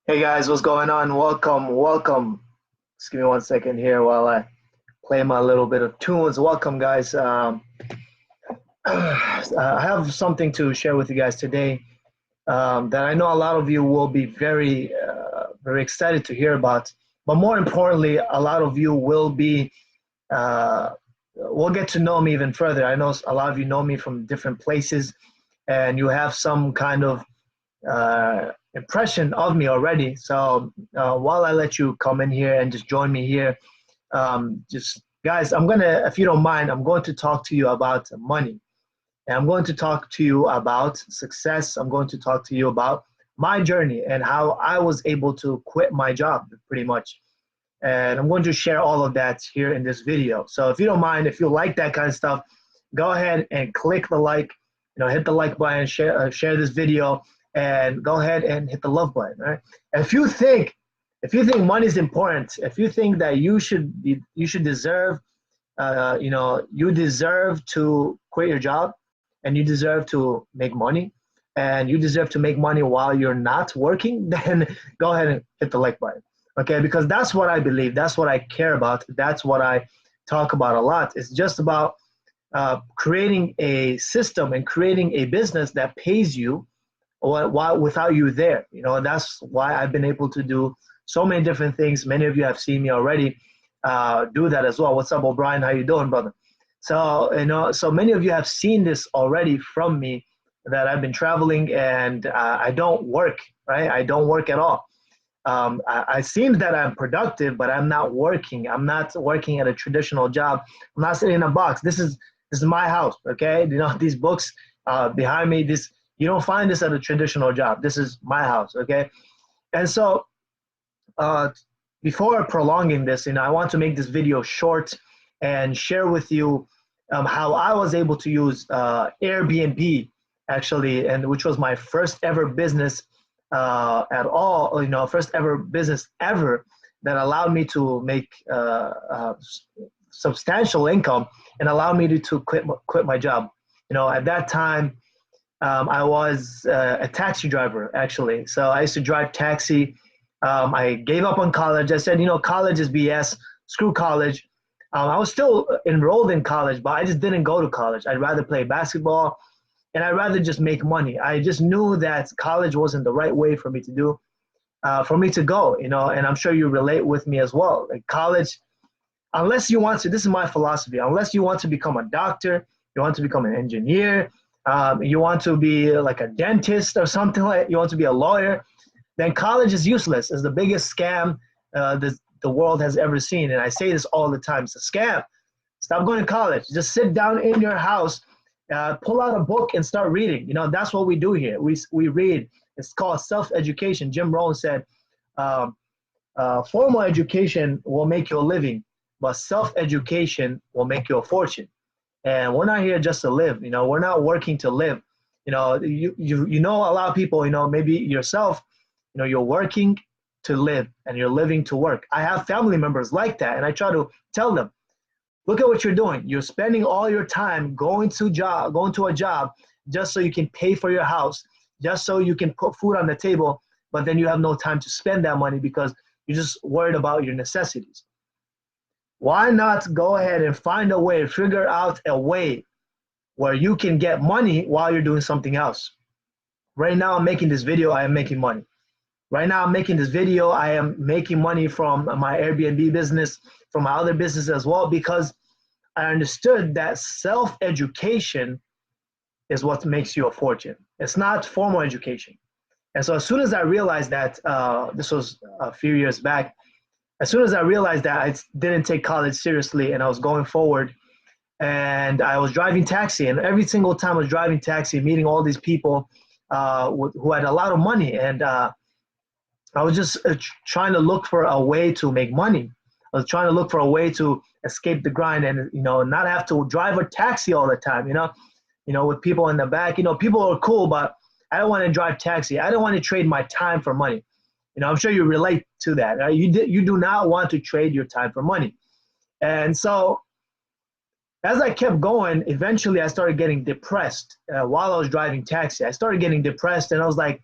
Hey guys, what's going on? Welcome. Just give me 1 second here while I play my little bit of tunes. Welcome, guys. I have something to share with you guys today that I know a lot of you will be very excited to hear about. But more importantly, a lot of you uh, will get to know me even further. I know a lot of you know me from different places, and you have some kind of impression of me already. So while I let you come in here and just join me here, just guys, if you don't mind, I'm going to talk to you about money. And I'm going to talk to you about success. I'm going to talk to you about my journey and how I was able to quit my job pretty much. And I'm going to share all of that here in this video. So if you don't mind, if you like that kind of stuff, go ahead and click the like, hit the like button, share this video, and go ahead and hit the love button. Right? If you think money is important, if you think that you should deserve, you deserve to quit your job, and you deserve to make money, and you deserve to make money while you're not working, then go ahead and hit the like button. Okay, because that's what I believe. That's what I care about. That's what I talk about a lot. It's just about creating a system and creating a business that pays you while without you there. That's why I've been able to do so many different things. Many of you have seen me already do that as well. What's up, O'Brien? How you doing, brother? So so many of you have seen this already from me, that I've been traveling and I don't work, right? I don't work at all. I seem that I'm productive, but I'm not working. I'm not working at a traditional job. I'm not sitting in a box. This is my house, okay? These books behind me. This You don't find this at a traditional job. This is my house, okay? And so uh, before prolonging this, I want to make this video short and share with you how I was able to use Airbnb, actually, and which was my first ever business at all, first ever business ever, that allowed me to make substantial income and allowed me to quit my job. At that time, I was a taxi driver, actually. So I used to drive taxi. I gave up on college. I said, college is BS. Screw college. I was still enrolled in college, but I just didn't go to college. I'd rather play basketball, and I'd rather just make money. I just knew that college wasn't the right way for me to do, for me to go, and I'm sure you relate with me as well. Like college, unless you want to, this is my philosophy, unless you want to become a doctor, you want to become an engineer, you want to be like a dentist or something, like you want to be a lawyer, then college is useless. It's the biggest scam the world has ever seen. And I say this all the time. It's a scam. Stop going to college. Just sit down in your house, pull out a book and start reading. That's what we do here. We read. It's called self-education. Jim Rohn said, formal education will make you a living, but self-education will make you a fortune. And we're not here just to live. We're not working to live. A lot of people, maybe yourself, you're working to live and you're living to work. I have family members like that, and I try to tell them, look at what you're doing. You're spending all your time going to a job just so you can pay for your house, just so you can put food on the table, but then you have no time to spend that money because you're just worried about your necessities. Why not go ahead and find a way, figure out a way where you can get money while you're doing something else? Right now, I'm making this video, I am making money. Right now, I'm making this video, I am making money from my Airbnb business, from my other business as well, because I understood that self-education is what makes you a fortune. It's not formal education. And so as soon as I realized that, this was a few years back, as soon as I realized that I didn't take college seriously and I was going forward, and I was driving taxi, and every single time I was driving taxi, meeting all these people who had a lot of money, and I was just trying to look for a way to make money. I was trying to look for a way to escape the grind and not have to drive a taxi all the time. With people in the back. People are cool, but I don't want to drive taxi. I don't want to trade my time for money. I'm sure you relate to that. Right? You do not want to trade your time for money. And so as I kept going, eventually I started getting depressed while I was driving taxi. I started getting depressed, and I was like,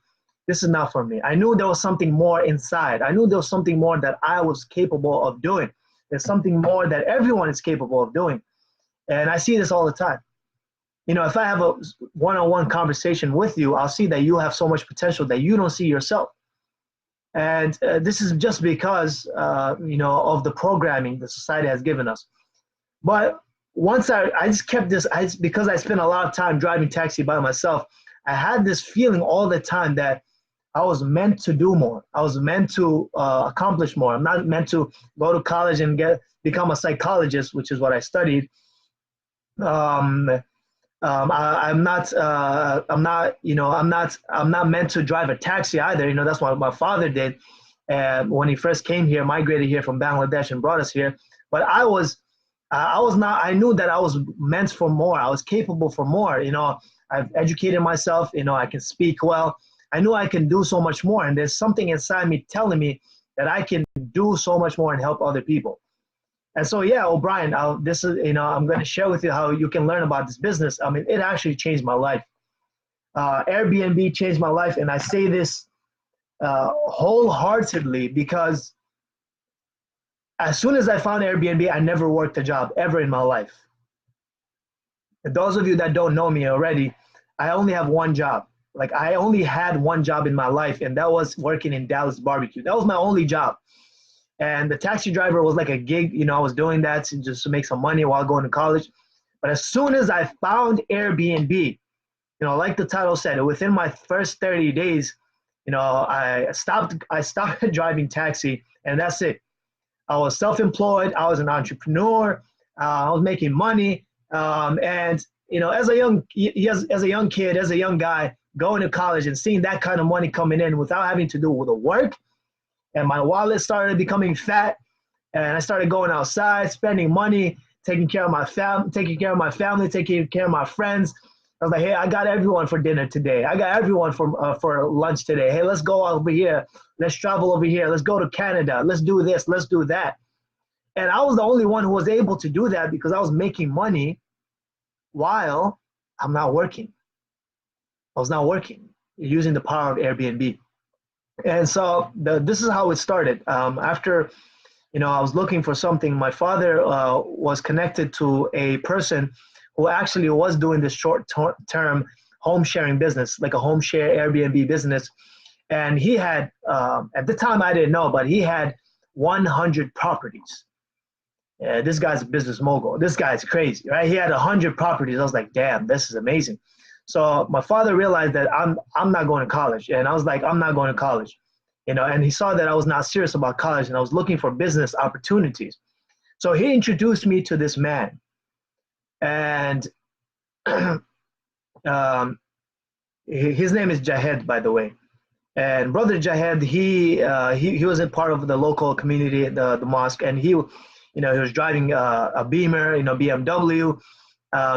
this is not for me. I knew there was something more inside. I knew there was something more that I was capable of doing. There's something more that everyone is capable of doing. And I see this all the time. You know, if I have a one-on-one conversation with you, I'll see that you have so much potential that you don't see yourself. And this is just because, you know, of the programming the society has given us. But once I just kept this, because I spent a lot of time driving taxi by myself, I had this feeling all the time that I was meant to do more. I was meant to accomplish more. I'm not meant to go to college and become a psychologist, which is what I studied. I'm not, you know, I'm not meant to drive a taxi either. You know, that's what my father did when he first came here, migrated here from Bangladesh and brought us here. But I was not. I knew that I was meant for more. I was capable for more. You know, I've educated myself. You know, I can speak well. I knew I can do so much more, and there's something inside me telling me that I can do so much more and help other people. And so, yeah, O'Brien, this is, you know, I'm going to share with you how you can learn about this business. I mean, it actually changed my life. Airbnb changed my life, and I say this wholeheartedly because as soon as I found Airbnb, I never worked a job ever in my life. And those of you that don't know me already, I only have one job. Like, I only had one job in my life, and that was working in Dallas Barbecue. That was my only job. And the taxi driver was like a gig. You know, I was doing that just to make some money while going to college. But as soon as I found Airbnb, you know, like the title said, within my first 30 days, you know, I stopped driving taxi, and that's it. I was self-employed. I was an entrepreneur. I was making money. And, you know, as a young kid, as a young guy, going to college and seeing that kind of money coming in without having to do with the work, and my wallet started becoming fat, and I started going outside, spending money, taking care of my family, taking care of my friends. I was like, hey, I got everyone for dinner today. I got everyone for lunch today. Hey, let's go over here. Let's travel over here. Let's go to Canada. Let's do this. Let's do that. And I was the only one who was able to do that because I was making money while I'm not working. I was not working, using the power of Airbnb. And so this is how it started. After, you know, I was looking for something. My father was connected to a person who actually was doing this short-term home sharing business, like a home share Airbnb business. And he had, at the time I didn't know, but he had 100 properties. This guy's a business mogul. This guy's crazy, right? He had 100 properties. I was like, damn, this is amazing. So my father realized that I'm not going to college. And I was like, I'm not going to college, you know, and he saw that I was not serious about college and I was looking for business opportunities. So he introduced me to this man. And his name is Jahed, by the way. And brother Jahed, he was a part of the local community, the mosque, and he was driving a Beamer, you know, BMW.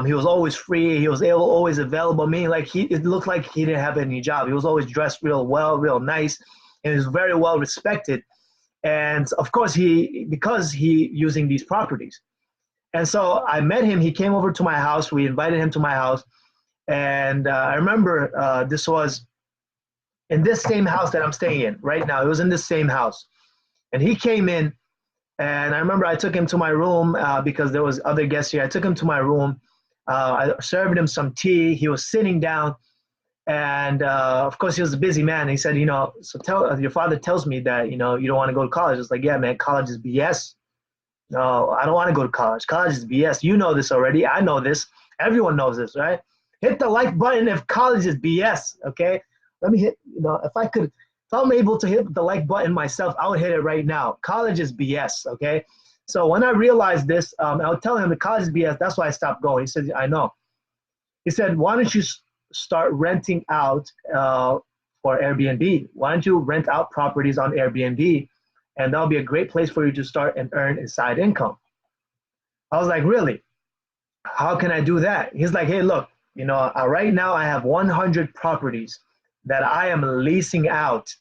He was always free. He was always available. Meaning, like, it looked like he didn't have any job. He was always dressed real well, real nice, and he was very well respected. And of course, because he using these properties. And so I met him. He came over to my house. We invited him to my house, and I remember this was in this same house that I'm staying in right now. It was in this same house, and he came in. And I remember I took him to my room because there was other guests here. I took him to my room. I served him some tea. He was sitting down. And of course, he was a busy man. He said, you know, so your father tells me that, you know, you don't want to go to college. It's like, yeah, man, college is BS. No, I don't want to go to college. College is BS. You know this already. I know this. Everyone knows this, right? Hit the like button if college is BS, okay? Let me hit, you know, if I'm able to hit the like button myself, I would hit it right now. College is BS, okay? So when I realized this, I would tell him the college is BS. That's why I stopped going. He said, I know. He said, why don't you start renting out for Airbnb? Why don't you rent out properties on Airbnb? And that'll be a great place for you to start and earn a side income. I was like, really? How can I do that? He's like, hey, look, you know, right now I have 100 properties that I am leasing out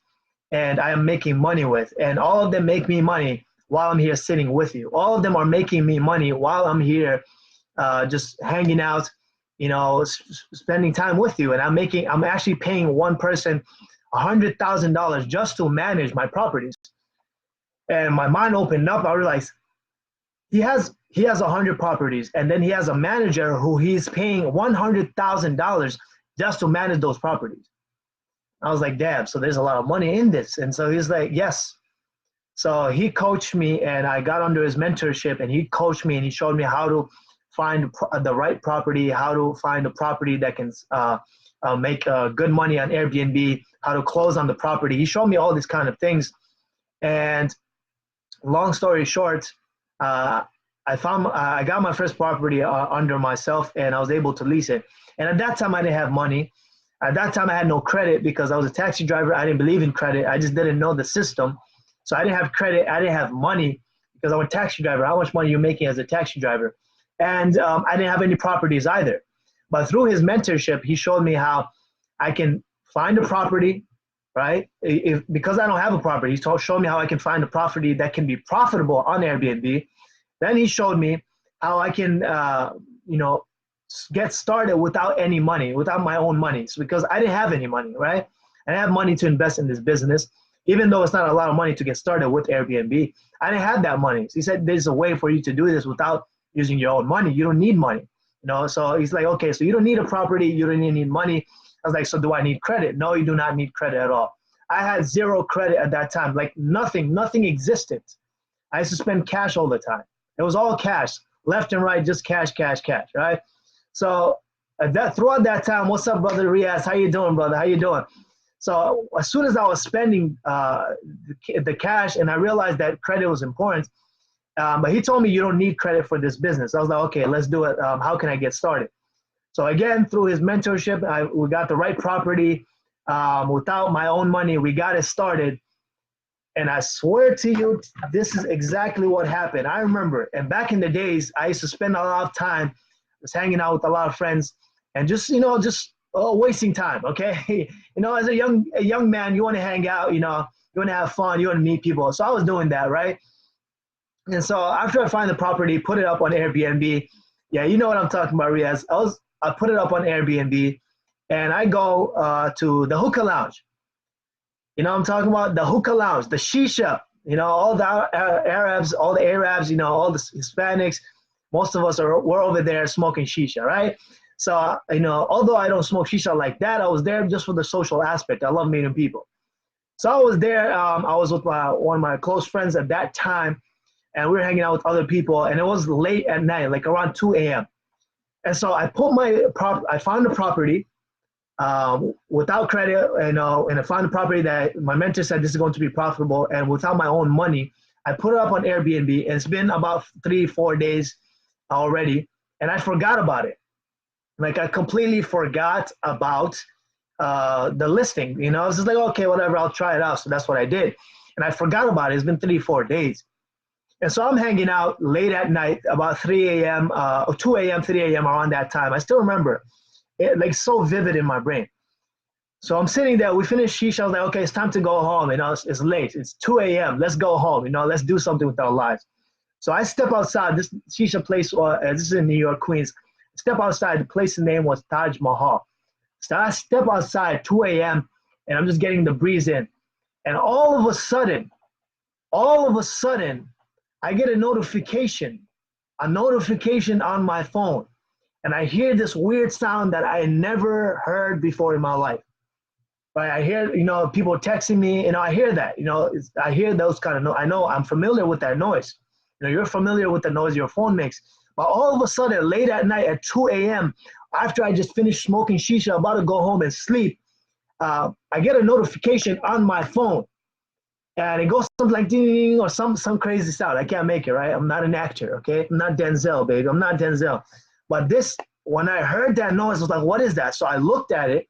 and I am making money with. And all of them make me money while I'm here sitting with you. All of them are making me money while I'm here just hanging out, you know, spending time with you. And I'm actually paying one person $100,000 just to manage my properties. And my mind opened up. I realized he has 100 properties, and then he has a manager who he's paying $100,000 just to manage those properties. I was like, damn, so there's a lot of money in this. And so he's like, yes. So he coached me, and I got under his mentorship, and he coached me, and he showed me how to find the right property, how to find a property that can make good money on Airbnb, how to close on the property. He showed me all these kind of things. And long story short, I got my first property under myself, and I was able to lease it. And at that time, I didn't have money. At that time, I had no credit because I was a taxi driver. I didn't believe in credit. I just didn't know the system. So I didn't have credit. I didn't have money because I'm a taxi driver. How much money are you making as a taxi driver? And I didn't have any properties either. But through his mentorship, he showed me how I can find a property, right? Because I don't have a property, he showed me how I can find a property that can be profitable on Airbnb. Then he showed me how I can, get started without any money, without my own money. So because I didn't have any money, right? I didn't have money to invest in this business, even though it's not a lot of money to get started with Airbnb. I didn't have that money. So he said, there's a way for you to do this without using your own money. You don't need money, So he's like, okay, so you don't need a property. You don't need money. I was like, so do I need credit? No, you do not need credit at all. I had zero credit at that time. Like nothing existed. I used to spend cash all the time. It was all cash, left and right, just cash, right? So throughout that time, what's up, brother Riaz? How you doing, brother? How you doing? So as soon as I was spending the cash, and I realized that credit was important, but he told me you don't need credit for this business. I was like, okay, let's do it. How can I get started? So again, through his mentorship, we got the right property. Without my own money, we got it started. And I swear to you, this is exactly what happened. I remember, and back in the days, I used to spend a lot of time just hanging out with a lot of friends and just wasting time, okay? As a young man, you want to hang out, you want to have fun, you want to meet people. So I was doing that, right? And so after I find the property, put it up on Airbnb. Yeah, you know what I'm talking about, Riaz. I put it up on Airbnb, and I go to the hookah lounge. I'm talking about the hookah lounge, the shisha, all the Arabs, all the Hispanics, most of us we're over there smoking shisha, right? So, although I don't smoke shisha like that, I was there just for the social aspect. I love meeting people. So I was there. I was with one of my close friends at that time, and we were hanging out with other people, and it was late at night, like around 2 a.m. And so I found the property without credit, and I found a property that my mentor said this is going to be profitable, and without my own money, I put it up on Airbnb, and it's been about 3-4 days already, and I forgot about it. Like I completely forgot about the listing. I was just like, okay, whatever, I'll try it out. So that's what I did, and I forgot about it. It's been 3-4 days, and so I'm hanging out late at night, about 3 a.m., 2 a.m., 3 a.m. around that time. I still remember it, like so vivid in my brain. So I'm sitting there, we finished shisha, I was like, okay, it's time to go home, it's late, it's 2 a.m., let's go home, let's do something with our lives. So I step outside, this shisha place, this is in New York, Queens. Step outside, the place's name was Taj Mahal. So I step outside, 2 a.m., and I'm just getting the breeze in. And all of a sudden, I get a notification on my phone. And I hear this weird sound that I never heard before in my life. But I hear, people texting me, I hear that, I hear those kind of noise. I know I'm familiar with that noise. You're familiar with the noise your phone makes. But all of a sudden, late at night at 2 a.m., after I just finished smoking shisha, about to go home and sleep, I get a notification on my phone. And it goes something like ding or some crazy sound. I can't make it, right? I'm not an actor, okay? I'm not Denzel, baby. I'm not Denzel. But when I heard that noise, I was like, what is that? So I looked at it,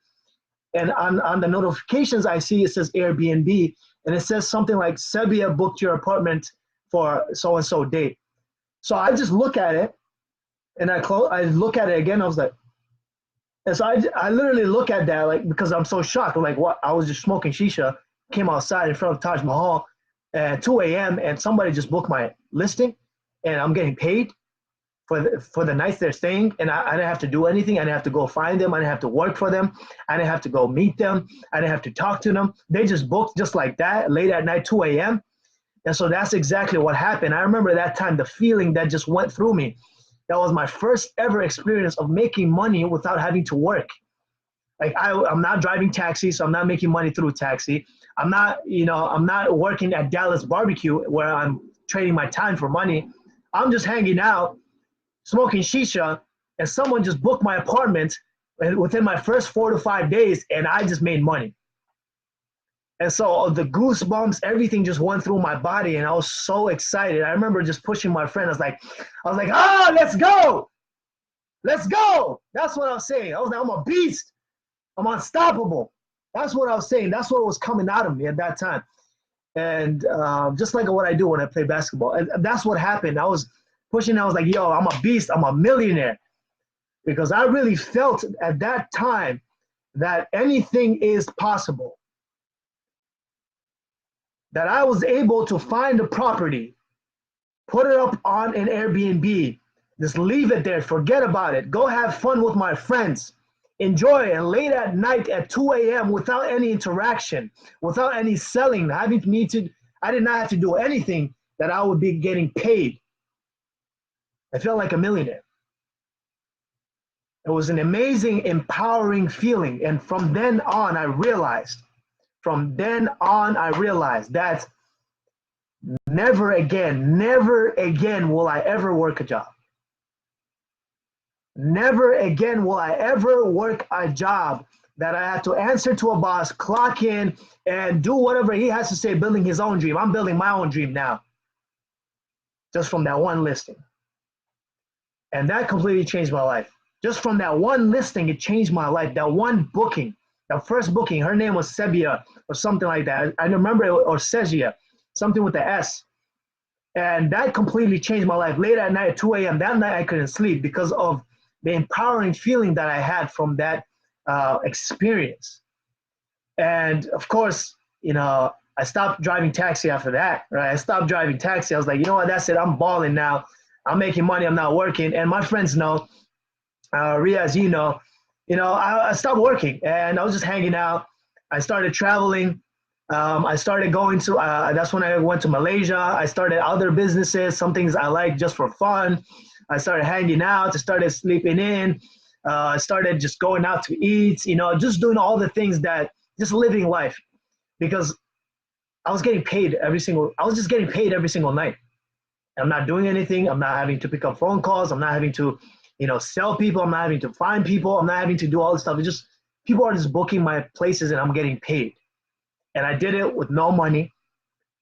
and on the notifications I see, it says Airbnb, and it says something like, Sebia booked your apartment for so-and-so date. So I just look at it, and I look at it again, I was like, and so I literally look at that, like, because I'm so shocked. Like, what? I was just smoking shisha, came outside in front of Taj Mahal at 2 a.m., and somebody just booked my listing, and I'm getting paid. for the nights they're staying, and I didn't have to do anything. I didn't have to go find them. I didn't have to work for them. I didn't have to go meet them. I didn't have to talk to them. They just booked just like that, late at night, 2 a.m. And so that's exactly what happened. I remember that time, the feeling that just went through me. That was my first ever experience of making money without having to work. Like I'm not driving taxi, so I'm not making money through taxi. I'm not, I'm not working at Dallas Barbecue where I'm trading my time for money. I'm just hanging out, smoking shisha, and someone just booked my apartment within my first 4 to 5 days, and I just made money. And so the goosebumps, everything just went through my body, and I was so excited. I remember just pushing my friend. I was like, let's go. Let's go. That's what I was saying. I was like, I'm a beast. I'm unstoppable. That's what I was saying. That's what was coming out of me at that time. And just like what I do when I play basketball. And that's what happened. I was pushing. I was like, yo, I'm a beast. I'm a millionaire. Because I really felt at that time that anything is possible. That I was able to find a property, put it up on an Airbnb, just leave it there, forget about it, go have fun with my friends, enjoy it, and late at night at 2 a.m. without any interaction, without any selling, I did not have to do anything, that I would be getting paid. I felt like a millionaire. It was an amazing, empowering feeling. And from then on, I realized that never again will I ever work a job. Never again will I ever work a job that I have to answer to a boss, clock in, and do whatever he has to say, building his own dream. I'm building my own dream now, just from that one listing. And that completely changed my life. Just from that one listing, it changed my life. That one booking, that first booking, her name was Sebia or something like that. I remember it, or Sejia, something with the S. And that completely changed my life. Late at night at 2 a.m., that night I couldn't sleep because of the empowering feeling that I had from that experience. And of course, I stopped driving taxi after that, right? I stopped driving taxi. I was like, you know what, that's it. I'm balling now. I'm making money. I'm not working. And my friends know, Riaz, I stopped working and I was just hanging out. I started traveling. I started going to, that's when I went to Malaysia. I started other businesses, some things I like just for fun. I started hanging out. I started sleeping in. I started just going out to eat, just doing all the things just living life, because I was just getting paid every single night. I'm not doing anything. I'm not having to pick up phone calls. I'm not having to, sell people. I'm not having to find people. I'm not having to do all this stuff. It's just, people are just booking my places and I'm getting paid. And I did it with no money.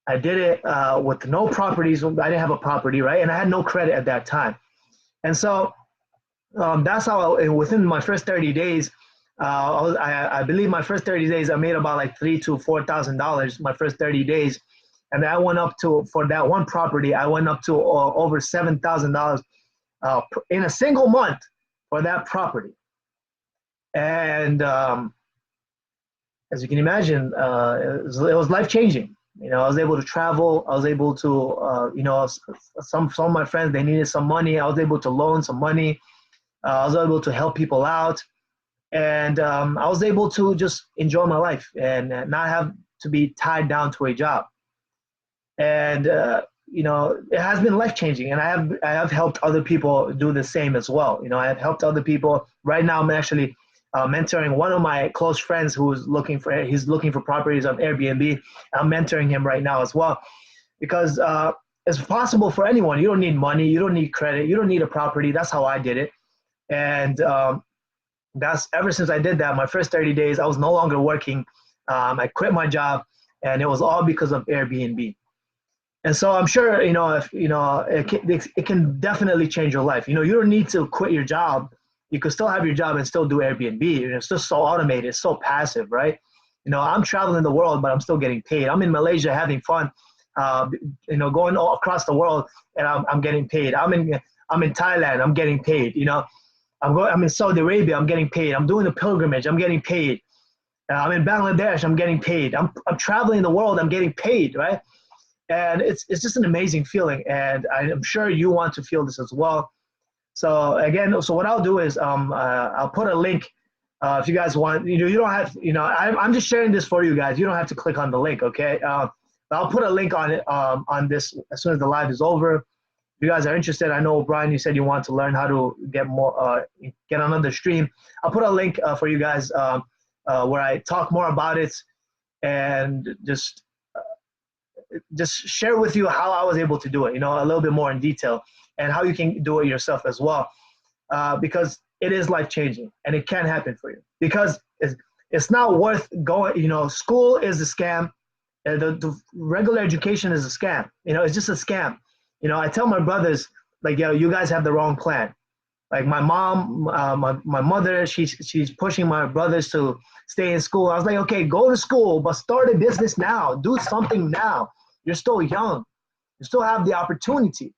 I did it with no properties. I didn't have a property, right? And I had no credit at that time. And so that's how, within my first 30 days, I believe my first 30 days, I made about like $3,000 to $4,000 my first 30 days. And then I went up to, for that one property, I went up to over $7,000 in a single month for that property. And as you can imagine, it was life-changing. I was able to travel. I was able to, some of my friends, they needed some money. I was able to loan some money. I was able to help people out. And I was able to just enjoy my life and not have to be tied down to a job. And, it has been life-changing. And I have helped other people do the same as well. I have helped other people. Right now, I'm actually mentoring one of my close friends he's looking for properties on Airbnb. I'm mentoring him right now as well, because it's possible for anyone. You don't need money. You don't need credit. You don't need a property. That's how I did it. And that's ever since I did that, my first 30 days, I was no longer working. I quit my job, and it was all because of Airbnb. And so I'm sure, it can definitely change your life. You don't need to quit your job. You could still have your job and still do Airbnb. It's just so automated. It's so passive, right? I'm traveling the world, but I'm still getting paid. I'm in Malaysia having fun, going all across the world, and I'm getting paid. I'm in Thailand. I'm getting paid. I'm in Saudi Arabia. I'm getting paid. I'm doing a pilgrimage. I'm getting paid. I'm in Bangladesh. I'm getting paid. I'm traveling the world. I'm getting paid, right? And it's just an amazing feeling. And I'm sure you want to feel this as well. So again, so what I'll do is I'll put a link if you guys want. You don't have, I'm just sharing this for you guys. You don't have to click on the link, okay? I'll put a link on it on this as soon as the live is over. If you guys are interested, I know Brian, you said you want to learn how to get more, get another stream. I'll put a link for you guys where I talk more about it and just share with you how I was able to do it, a little bit more in detail, and how you can do it yourself as well, because it is life-changing and it can happen for you, because it's not worth going. School is a scam. The regular education is a scam. It's just a scam. I tell my brothers, like, yo, you guys have the wrong plan. Like my mom, my mother, she's pushing my brothers to stay in school. I was like, okay, go to school, but start a business now. Do something now. You're still young. You still have the opportunity.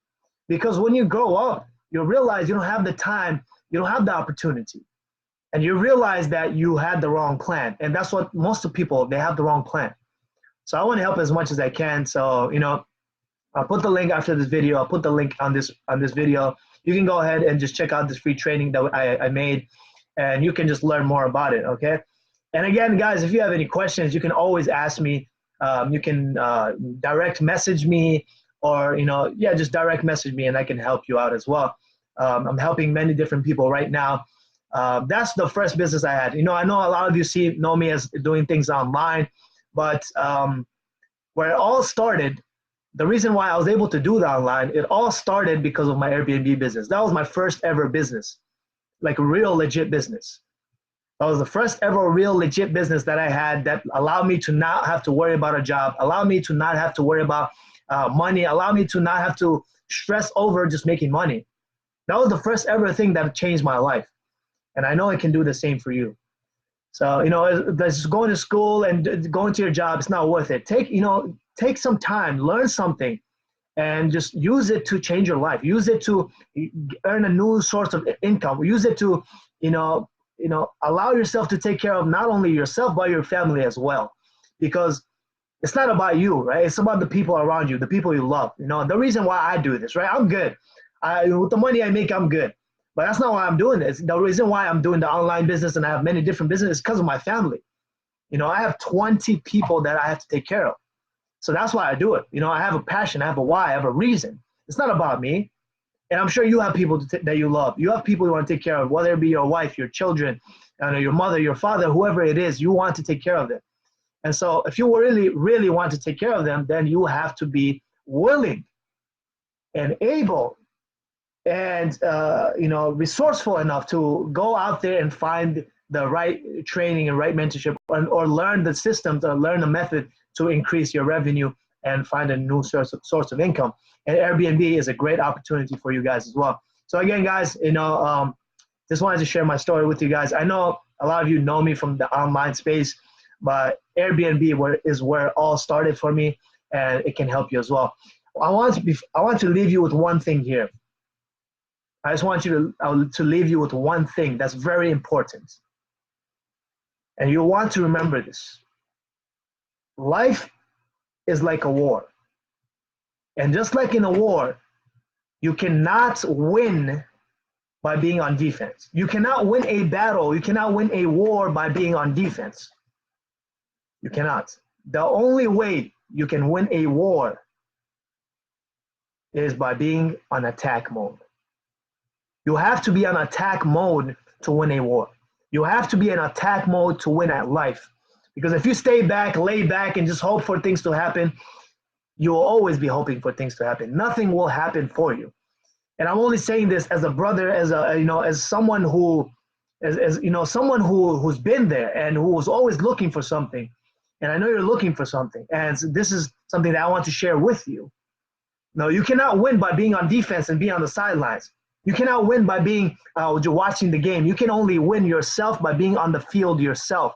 Because when you grow up, you'll realize you don't have the time, you don't have the opportunity. And you realize that you had the wrong plan. And that's what most of people, they have the wrong plan. So I want to help as much as I can. So, I'll put the link after this video. I'll put the link on this video. You can go ahead and just check out this free training that I made, and you can just learn more about it, okay? And again, guys, if you have any questions, you can always ask me. You can direct message me, or, just direct message me and I can help you out as well. I'm helping many different people right now. That's the first business I had. I know a lot of you know me as doing things online, but where it all started, the reason why I was able to do that online, it all started because of my Airbnb business. That was my first ever business, like a real legit business. That was the first ever real legit business that I had that allowed me to not have to worry about a job, allowed me to not have to worry about money, allowed me to not have to stress over just making money. That was the first ever thing that changed my life. And I know it can do the same for you. So, just going to school and going to your job, it's not worth it. Take some time, learn something, and just use it to change your life. Use it to earn a new source of income. Use it to, allow yourself to take care of not only yourself, but your family as well. Because it's not about you, right? It's about the people around you, the people you love. The reason why I do this, right? I'm good. With the money I make, I'm good. But that's not why I'm doing this. The reason why I'm doing the online business and I have many different businesses is because of my family. I have 20 people that I have to take care of. So that's why I do it. I have a passion, I have a why, I have a reason. It's not about me. And I'm sure you have people that you love. You have people you want to take care of, whether it be your wife, your children, your mother, your father, whoever it is, you want to take care of them. And so if you really, really want to take care of them, then you have to be willing and able and resourceful enough to go out there and find the right training and right mentorship, or learn the systems, or learn the method to increase your revenue and find a new source of income. And Airbnb is a great opportunity for you guys as well. So again, guys, just wanted to share my story with you guys. I know a lot of you know me from the online space, but Airbnb is where it all started for me, and it can help you as well. I want to leave you with one thing here. I just want you to leave you with one thing that's very important. And you want to remember this. Life is like a war. And just like in a war, you cannot win by being on defense. You cannot win a battle. You cannot win a war by being on defense. You cannot. The only way you can win a war is by being on attack mode. You have to be on attack mode to win a war. You have to be in attack mode to win at life. Because if you stay back, lay back, and just hope for things to happen, you will always be hoping for things to happen. Nothing will happen for you. And I'm only saying this as a brother, as someone who, someone who's been there and who was always looking for something. And I know you're looking for something. And this is something that I want to share with you. No, you cannot win by being on defense and being on the sidelines. You cannot win by being watching the game. You can only win yourself by being on the field yourself.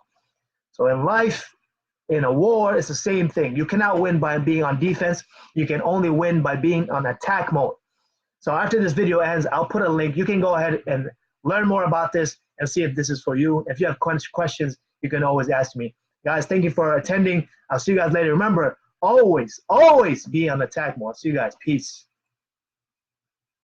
So in life, in a war, it's the same thing. You cannot win by being on defense. You can only win by being on attack mode. So after this video ends, I'll put a link. You can go ahead and learn more about this and see if this is for you. If you have questions, you can always ask me. Guys, thank you for attending. I'll see you guys later. Remember, always, always be on attack mode. See you guys. Peace.